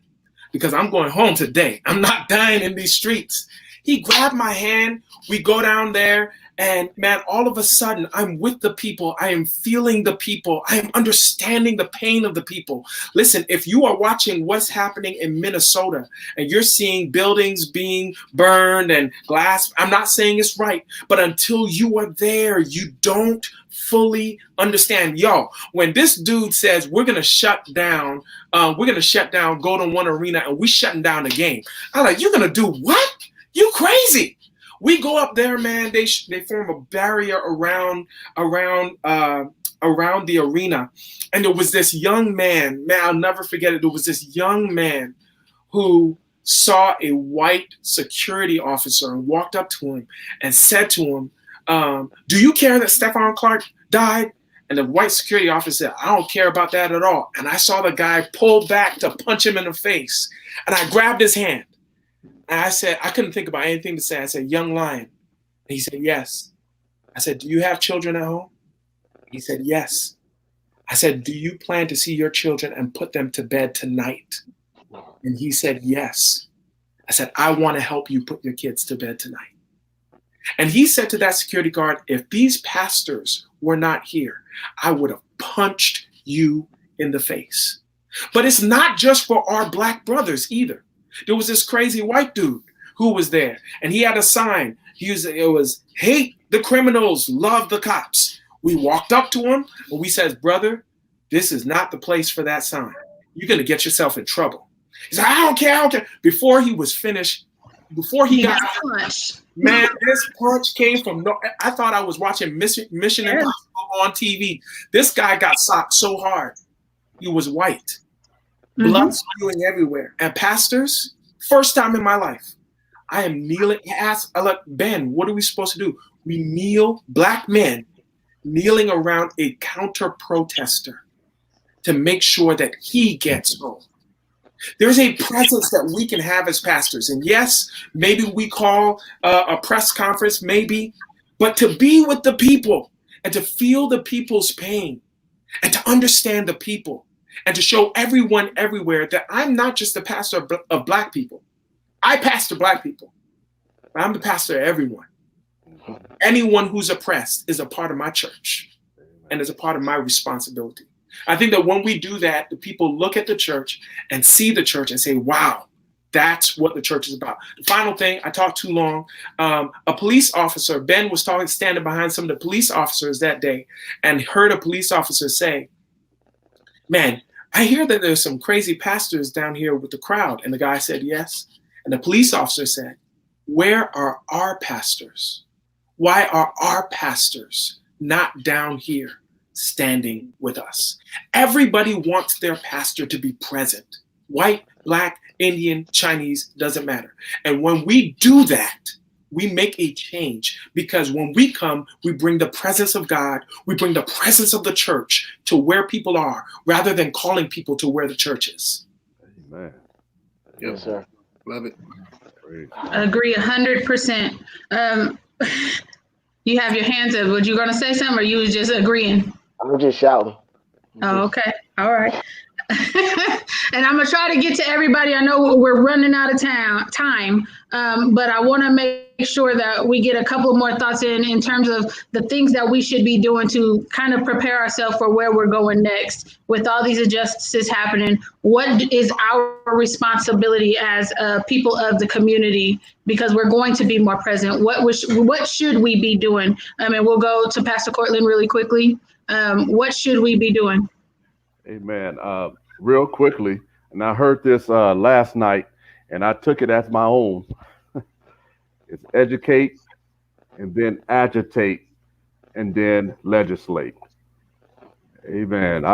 because I'm going home today. I'm not dying in these streets. He grabbed my hand. We go down there. And man, all of a sudden, I'm with the people. I am feeling the people. I am understanding the pain of the people. Listen, if you are watching what's happening in Minnesota and you're seeing buildings being burned and glass, I'm not saying it's right, but until you are there, you don't fully understand. Yo, when this dude says we're going to shut down Golden One Arena and we shutting down the game, I'm like, you're going to do what? You crazy. We go up there, man. They form a barrier around the arena, and there was this young man. Man, I'll never forget it. There was this young man who saw a white security officer and walked up to him and said to him, "Do you care that Stephon Clark died?" And the white security officer said, "I don't care about that at all." And I saw the guy pull back to punch him in the face, and I grabbed his hand. And I said, I couldn't think about anything to say. I said, "Young lion." And he said, "Yes." I said, "Do you have children at home?" He said, "Yes." I said, "Do you plan to see your children and put them to bed tonight?" And he said, "Yes." I said, "I want to help you put your kids to bed tonight." And he said to that security guard, "If these pastors were not here, I would have punched you in the face." But it's not just for our black brothers either. There was this crazy white dude who was there, and he had a sign. It was "Hate the criminals, love the cops." We walked up to him and we said, "Brother, this is not the place for that sign. You're going to get yourself in trouble." He said, "I don't care. Before he was finished, before he got punched, man, this punch came from I thought I was watching Mission Impossible on TV. This guy got socked so hard. He was white. Blood spewing everywhere. And pastors, first time in my life, I am kneeling. I look, Ben, what are we supposed to do? We kneel, black men, kneeling around a counter protester to make sure that he gets home. There's a presence that we can have as pastors. And yes, maybe we call a press conference, maybe, but to be with the people and to feel the people's pain and to understand the people. And to show everyone everywhere that I'm not just the pastor of black people. I pastor black people. But I'm the pastor of everyone. Anyone who's oppressed is a part of my church and is a part of my responsibility. I think that when we do that, the people look at the church and see the church and say, wow, that's what the church is about. The final thing, I talked too long. A police officer, Ben was standing behind some of the police officers that day and heard a police officer say, "Man, I hear that there's some crazy pastors down here with the crowd." And the guy said, "Yes." And the police officer said, "Where are our pastors? Why are our pastors not down here standing with us?" Everybody wants their pastor to be present. White, black, Indian, Chinese, doesn't matter. And when we do that, we make a change, because when we come, we bring the presence of God, we bring the presence of the church to where people are, rather than calling people to where the church is. Amen. Yes, sir. Love it. Great. I agree 100%. You have your hands up. Were you going to say something, or you was just agreeing? I'm just shouting. Oh, okay. All right. And I'm going to try to get to everybody. I know we're running out of time, but I want to make sure that we get a couple more thoughts in terms of the things that we should be doing to kind of prepare ourselves for where we're going next with all these injustices happening. What is our responsibility as people of the community, because we're going to be more present? What should we be doing? And we'll go to Pastor Cortland really quickly. What should we be doing? Amen. Real quickly, and I heard this last night, and I took it as my own. It's educate, and then agitate, and then legislate. Amen.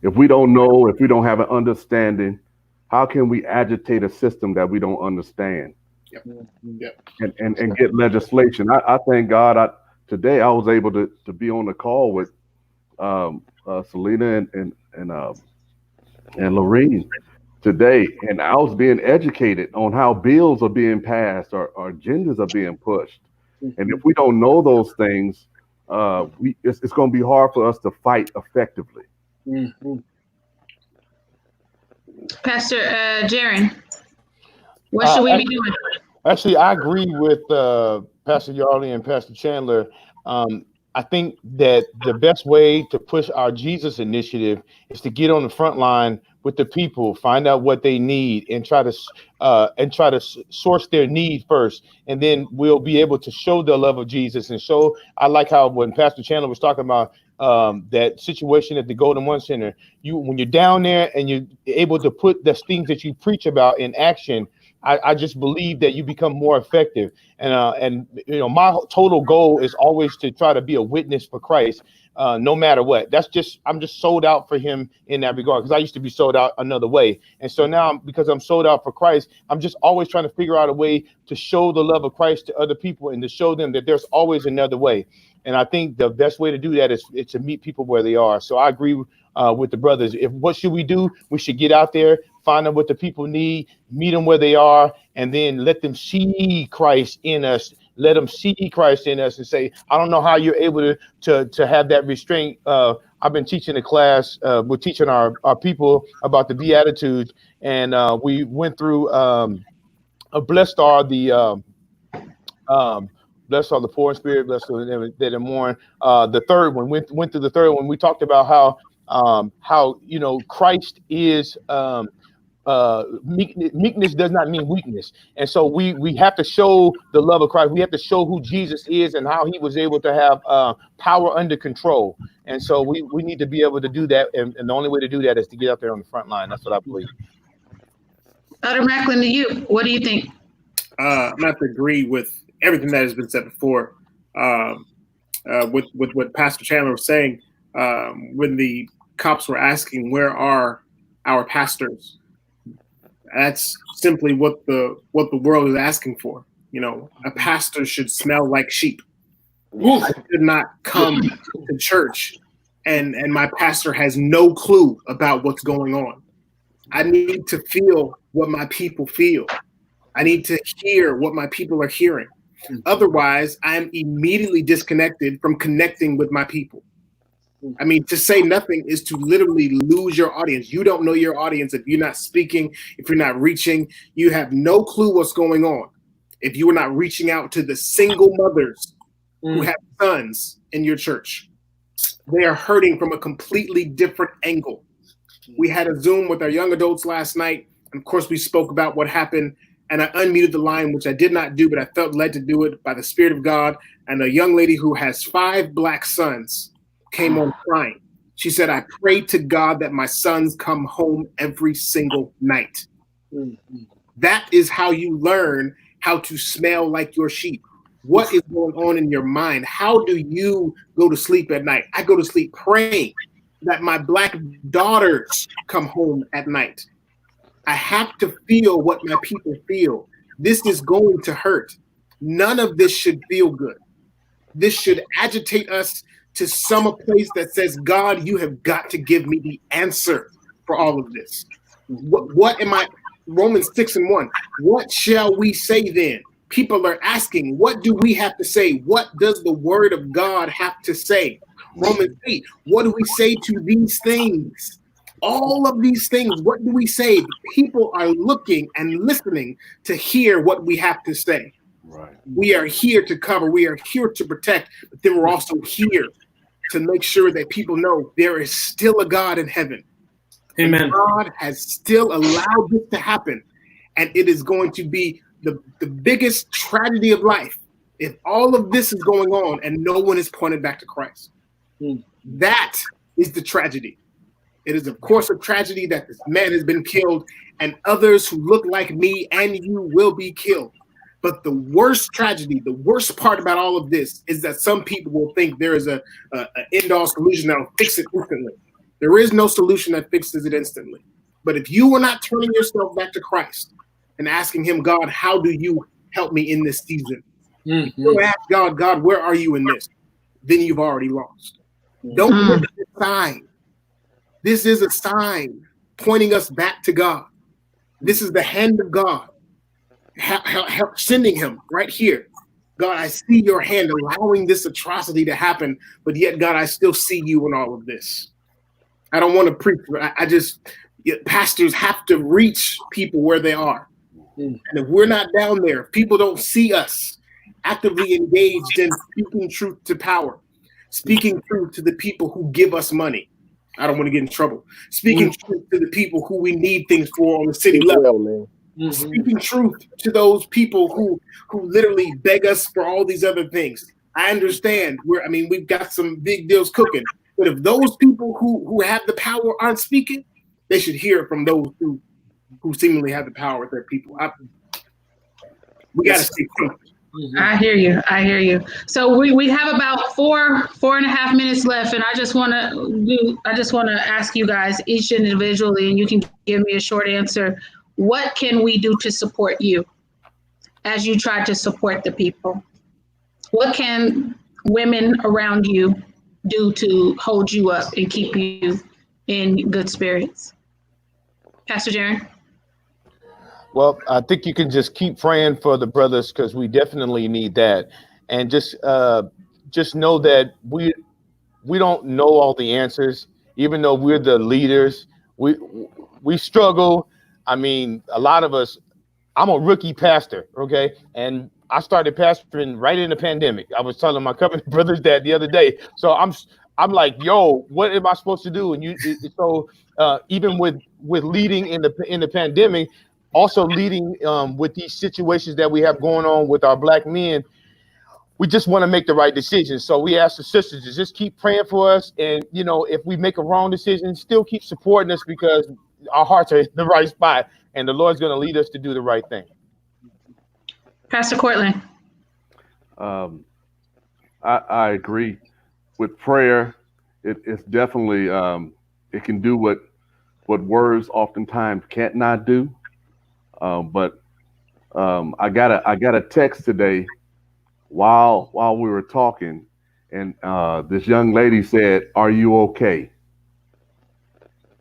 If we don't know, if we don't have an understanding, how can we agitate a system that we don't understand? Yep. Yep. And get legislation? I thank God. Today I was able to be on the call with Selena and Lorene today, and I was being educated on how bills are being passed or agendas are being pushed. And if we don't know those things, it's going to be hard for us to fight effectively. Pastor Jaron, what should we be doing? Actually, I agree with Pastor Yarley and Pastor Chandler. I think that the best way to push our Jesus initiative is to get on the front line with the people, find out what they need, and try to source their need first, and then we'll be able to show the love of Jesus. And so I like how when Pastor Chandler was talking about that situation at the Golden One Center, when you're down there and you're able to put the things that you preach about in action, I just believe that you become more effective. And my total goal is always to try to be a witness for Christ, no matter what. I'm just sold out for him in that regard, because I used to be sold out another way. And so now, because I'm sold out for Christ, I'm just always trying to figure out a way to show the love of Christ to other people and to show them that there's always another way. And I think the best way to do that is to meet people where they are. So I agree with the brothers. What should we do? We should get out there, find out what the people need, meet them where they are, and then let them see Christ in us. Let them see Christ in us and say, I don't know how you're able to have that restraint. I've been teaching a class. We're teaching our people about the Beatitudes, and we went through blessed are the blessed are the poor in spirit, blessed are them that mourn. The third one went through the third one. We talked about how Christ is meekness does not mean weakness, and so we have to show the love of Christ. We have to show who Jesus is and how he was able to have power under control. And so we need to be able to do that, and the only way to do that is to get out there on the front line. That's what I believe. Dr. Macklin, to you, what do you think? I'm going to agree with everything that has been said before. With what Pastor Chandler was saying, when the cops were asking, where are our pastors? That's simply what the world is asking for. A pastor should smell like sheep. I should not come to church and my pastor has no clue about what's going on. I need to feel what my people feel. I need to hear what my people are hearing. Otherwise, I'm immediately disconnected from connecting with my people. I mean, to say nothing is to literally lose your audience. You don't know your audience if you're not speaking, if you're not reaching. You have no clue what's going on if you are not reaching out to the single mothers who have sons in your church. They are hurting from a completely different angle. We had a Zoom with our young adults last night. And of course, we spoke about what happened. And I unmuted the line, which I did not do, but I felt led to do it by the Spirit of God. And a young lady who has 5 black sons came on crying. She said, I pray to God that my sons come home every single night. That is how you learn how to smell like your sheep. What is going on in your mind? How do you go to sleep at night? I go to sleep praying that my black daughters come home at night. I have to feel what my people feel. This is going to hurt. None of this should feel good. This should agitate us to some place that says, God, you have got to give me the answer for all of this. What am I? Romans 6:1. What shall we say then? People are asking, what do we have to say? What does the word of God have to say? Romans 8. What do we say to these things? All of these things, what do we say? People are looking and listening to hear what we have to say. Right. We are here to cover. We are here to protect. But then we're also here to make sure that people know there is still a God in heaven. Amen. And God has still allowed this to happen. And it is going to be the biggest tragedy of life if all of this is going on and no one is pointed back to Christ. That is the tragedy. It is, of course, a tragedy that this man has been killed and others who look like me and you will be killed. But the worst tragedy, the worst part about all of this is that some people will think there is an end-all solution that will fix it instantly. There is no solution that fixes it instantly. But if you are not turning yourself back to Christ and asking him, God, how do you help me in this season? If you ask God, God, where are you in this? Then you've already lost. Don't look at the sign. This is a sign pointing us back to God. This is the hand of God sending him right here. God, I see your hand allowing this atrocity to happen, but yet, God, I still see you in all of this. I don't want to preach, but pastors have to reach people where they are. And if we're not down there, if people don't see us actively engaged in speaking truth to power, speaking truth to the people who give us money, I don't want to get in trouble. Speaking truth to the people who we need things for on the city level. Speaking truth to those people who literally beg us for all these other things. I understand. We've got some big deals cooking. But if those people who have the power aren't speaking, they should hear from those who seemingly have the power with their people. We got to stay true. I hear you. So we have about 4.5 minutes left, and I just want to ask you guys each individually, and you can give me a short answer. What can we do to support you as you try to support the people? What can women around you do to hold you up and keep you in good spirits? Pastor Jaron? Well, I think you can just keep praying for the brothers because we definitely need that. And just know that we don't know all the answers, even though we're the leaders. We struggle. I mean, a lot of us, I'm a rookie pastor, okay? And I started pastoring right in the pandemic. I was telling my covenant brothers that the other day. So I'm like, yo, what am I supposed to do? And even with leading in the pandemic, also leading with these situations that we have going on with our Black men, we just want to make the right decision. So we ask the sisters to just keep praying for us. And, if we make a wrong decision, still keep supporting us because our hearts are in the right spot and the Lord's going to lead us to do the right thing. Pastor Cortland. I agree with prayer. It's definitely, it can do what words oftentimes can't not do. But I got a text today while we were talking, and this young lady said, "Are you okay?"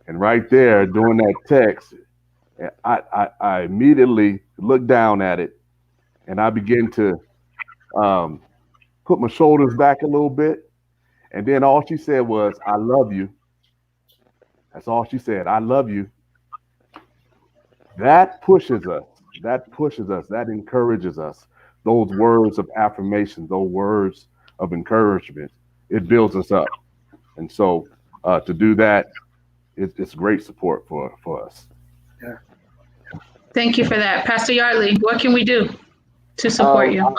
And right there, during that text, I immediately looked down at it, and I began to put my shoulders back a little bit, and then all she said was, "I love you." That's all she said. "I love you." That pushes us. That encourages us. Those words of affirmation, those words of encouragement, it builds us up. And so to do that, it's great support for us. Yeah. Thank you for that. Pastor Yardley, what can we do to support you?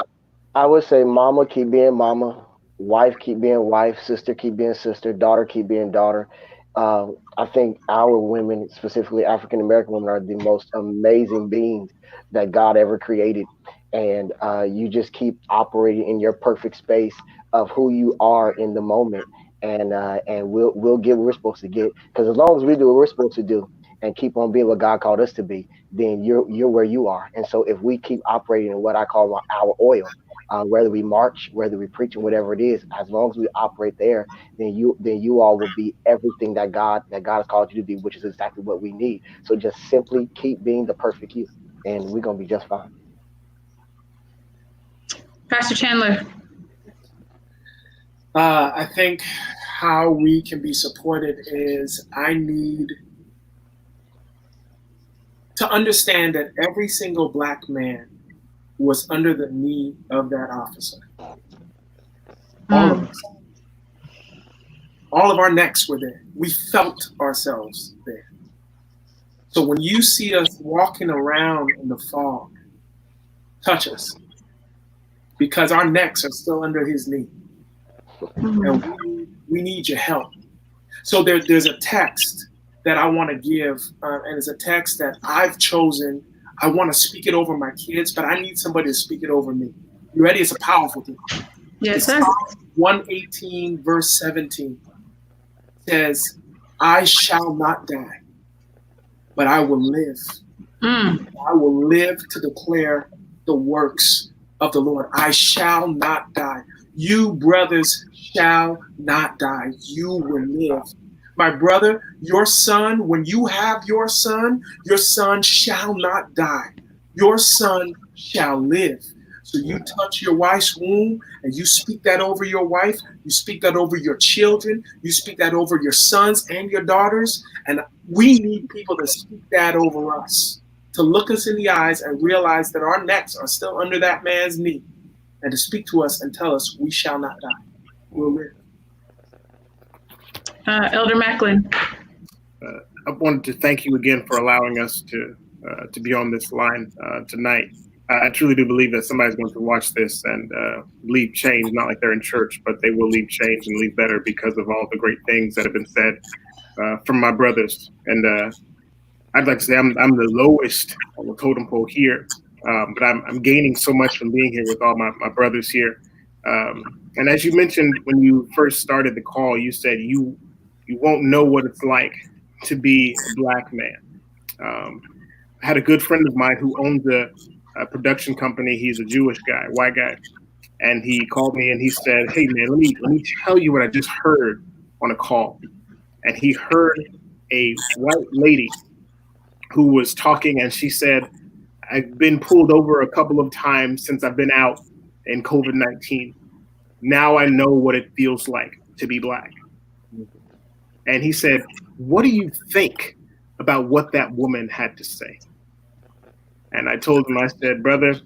I would say mama, keep being mama. Wife, keep being wife. Sister, keep being sister. Daughter, keep being daughter. I think our women, specifically African-American women, are the most amazing beings that God ever created. And you just keep operating in your perfect space of who you are in the moment. And we'll get what we're supposed to get. Because as long as we do what we're supposed to do and keep on being what God called us to be, then you're where you are. And so if we keep operating in what I call our oil, whether we march, whether we preach, and whatever it is, as long as we operate there, then you all will be everything that God has called you to be, which is exactly what we need. So just simply keep being the perfect you, and we're gonna be just fine. Pastor Chandler. I think how we can be supported is I need to understand that every single Black man was under the knee of that officer. All of us. All of our necks were there. We felt ourselves there. So when you see us walking around in the fog, touch us, because our necks are still under his knee. And we need your help. So there's a text that I want to give, and it's a text that I've chosen. I want to speak it over my kids, but I need somebody to speak it over me. You ready? It's a powerful thing. Yes, sir. Psalm 118, verse 17 says, I shall not die, but I will live. I will live to declare the works of the Lord. I shall not die. You, brothers, shall not die. You will live. My brother, your son, when you have your son shall not die. Your son shall live. So you touch your wife's womb and you speak that over your wife. You speak that over your children. You speak that over your sons and your daughters. And we need people to speak that over us, to look us in the eyes and realize that our necks are still under that man's knee, and to speak to us and tell us we shall not die. We'll live. Elder Macklin. I wanted to thank you again for allowing us to be on this line tonight. I truly do believe that somebody's going to watch this and leave changed, not like they're in church, but they will leave changed and leave better because of all the great things that have been said from my brothers. And I'd like to say I'm the lowest on the totem pole here, but I'm gaining so much from being here with all my brothers here. And as you mentioned when you first started the call, you said you won't know what it's like to be a Black man. I had a good friend of mine who owns a production company. He's a Jewish guy, white guy. And he called me and he said, hey man, let me tell you what I just heard on a call. And he heard a white lady who was talking, and she said, I've been pulled over a couple of times since I've been out in COVID-19. Now I know what it feels like to be Black. And he said, what do you think about what that woman had to say? And I told him, I said, brother,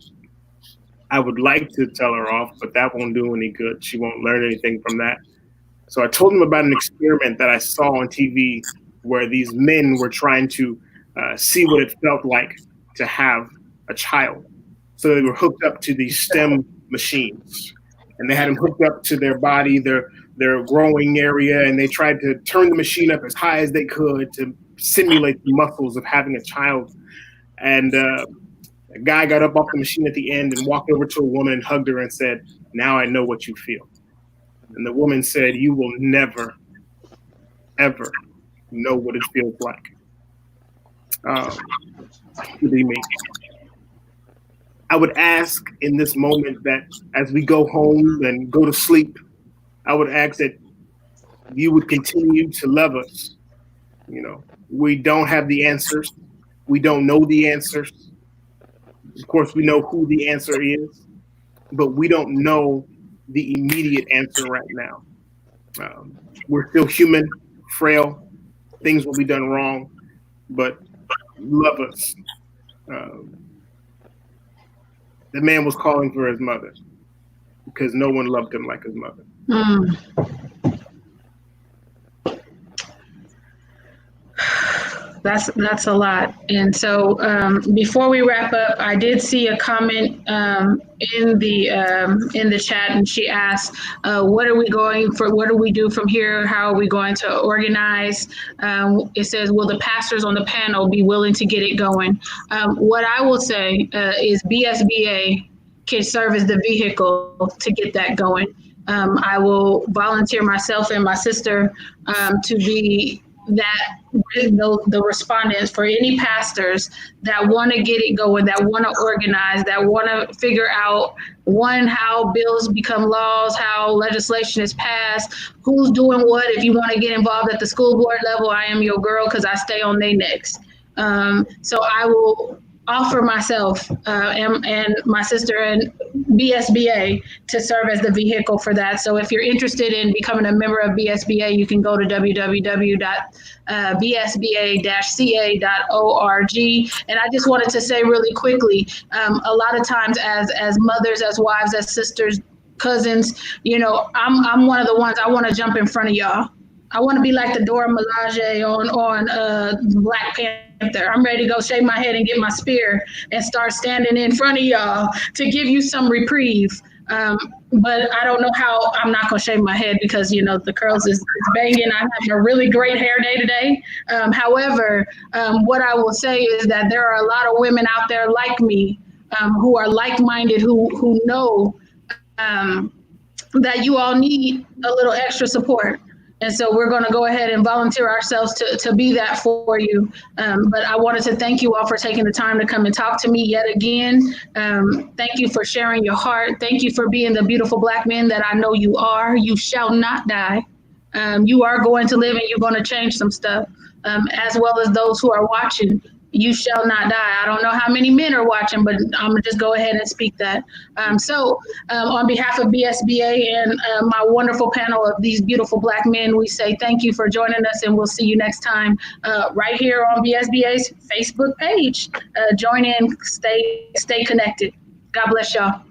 I would like to tell her off, but that won't do any good. She won't learn anything from that. So I told him about an experiment that I saw on TV where these men were trying to see what it felt like to have a child. So they were hooked up to these STEM machines, and they had them hooked up to their body, their growing area, and they tried to turn the machine up as high as they could to simulate the muscles of having a child. And a guy got up off the machine at the end and walked over to a woman and hugged her and said, now I know what you feel. And the woman said, you will never, ever know what it feels like to be me. I would ask in this moment that as we go home and go to sleep, I would ask that you would continue to love us. You know, we don't have the answers. We don't know the answers. Of course, we know who the answer is, but we don't know the immediate answer right now. We're still human, frail. Things will be done wrong, but love us. The man was calling for his mother because no one loved him like his mother. That's a lot. And so before we wrap up, I did see a comment in the chat, and she asked, what do we do from here? How are we going to organize? It says, will the pastors on the panel be willing to get it going? What I will say is BSBA can serve as the vehicle to get that going. I will volunteer myself and my sister to be the respondents for any pastors that want to get it going, that want to organize, that want to figure out, one, how bills become laws, how legislation is passed, who's doing what. If you want to get involved at the school board level, I am your girl because I stay on their necks. So I will offer myself and my sister and BSBA to serve as the vehicle for that. So if you're interested in becoming a member of BSBA, you can go to www.bsba-ca.org. And I just wanted to say really quickly, a lot of times as mothers, as wives, as sisters, cousins, I'm one of the ones, I want to jump in front of y'all. I want to be like the Dora Milaje on Black Panther. I'm ready to go shave my head and get my spear and start standing in front of y'all to give you some reprieve. But I don't know how. I'm not going to shave my head because, the curls is banging. I'm having a really great hair day today. However, what I will say is that there are a lot of women out there like me who are like-minded, who know that you all need a little extra support. And so we're going to go ahead and volunteer ourselves to be that for you. But I wanted to thank you all for taking the time to come and talk to me yet again. Thank you for sharing your heart. Thank you for being the beautiful Black men that I know you are. You shall not die. You are going to live and you're going to change some stuff, as well as those who are watching. You shall not die. I don't know how many men are watching, but I'm gonna just go ahead and speak that. So on behalf of BSBA and my wonderful panel of these beautiful Black men, we say thank you for joining us, and we'll see you next time right here on BSBA's Facebook page. Join in, stay connected. God bless y'all.